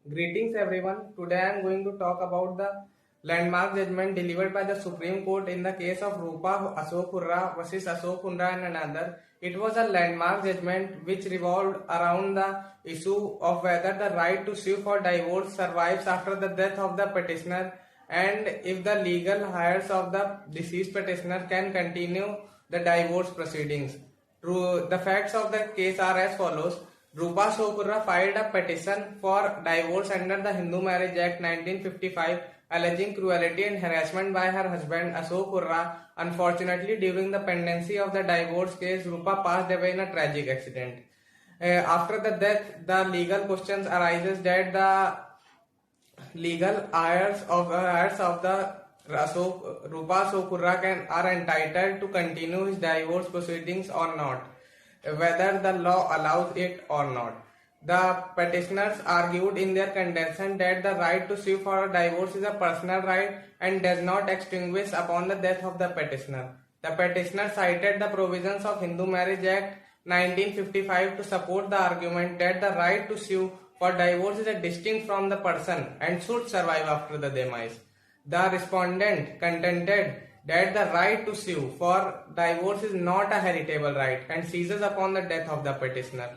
Greetings everyone. Today I am going to talk about the landmark judgment delivered by the Supreme Court in the case of Rupa Ashok Hurra versus Ashok Hurra and another. It was a landmark judgment which revolved around the issue of whether the right to sue for divorce survives after the death of the petitioner and if the legal heirs of the deceased petitioner can continue the divorce proceedings. The facts of the case are as follows. Rupa Ashok Hurra filed a petition for divorce under the Hindu Marriage Act 1955 alleging cruelty and harassment by her husband Ashok Hurra. Unfortunately, during the pendency of the divorce case, Rupa passed away in a tragic accident. After the death, the legal questions arises that the legal heirs of the Rupa Ashok Hurra are entitled to continue his divorce proceedings or not, whether the law allows it or not. The petitioners argued in their contention that the right to sue for a divorce is a personal right and does not extinguish upon the death of the petitioner. The petitioner cited the provisions of Hindu Marriage Act 1955 to support the argument that the right to sue for divorce is distinct from the person and should survive after the demise. The respondent contended that the right to sue for divorce is not a heritable right and ceases upon the death of the petitioner.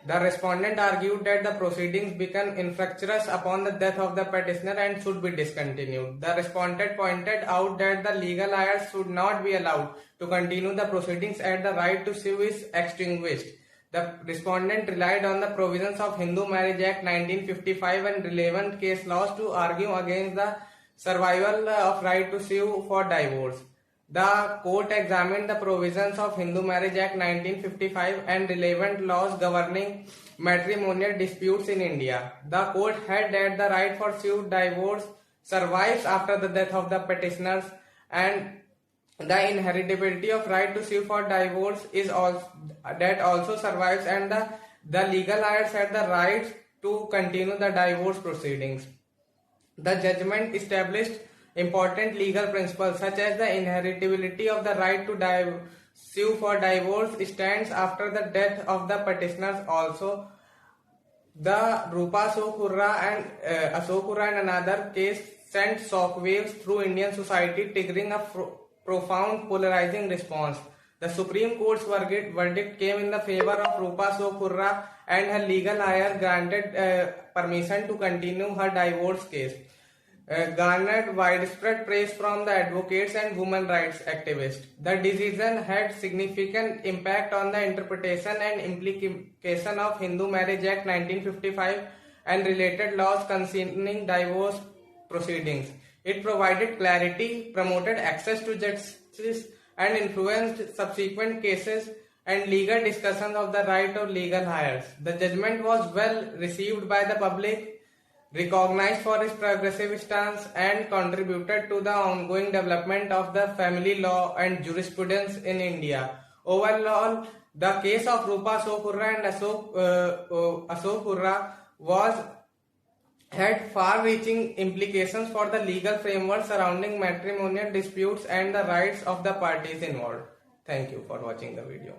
The respondent argued that the proceedings become infructuous upon the death of the petitioner and should be discontinued. The respondent pointed out that the legal heirs should not be allowed to continue the proceedings as the right to sue is extinguished. The respondent relied on the provisions of Hindu Marriage Act 1955 and relevant case laws to argue against the survival of right to sue for divorce. The court examined the provisions of Hindu Marriage Act 1955 and relevant laws governing matrimonial disputes in India. The court held that the right for sue divorce survives after the death of the petitioners and the inheritability of right to sue for divorce is also survives, and the legal heirs had the right to continue the divorce proceedings. The judgment established important legal principles such as the inheritability of the right to sue for divorce stands after the death of the petitioners also. The Rupa Ashok Hurra and another case sent shockwaves through Indian society, triggering a profound polarizing response. The Supreme Court's verdict came in the favor of Rupa Ashok Hurra and her legal heirs granted permission to continue her divorce case. Garnered widespread praise from the advocates and women rights activists. The decision had significant impact on the interpretation and implication of Hindu Marriage Act 1955 and related laws concerning divorce proceedings. It provided clarity, promoted access to justice, and influenced subsequent cases and legal discussions of the right of legal heirs. The judgment was well received by the public, recognized for its progressive stance, and contributed to the ongoing development of the family law and jurisprudence in India. Overall, the case of Rupa Ashok Hurra and Ashok Hurra had far-reaching implications for the legal framework surrounding matrimonial disputes and the rights of the parties involved. Thank you for watching the video.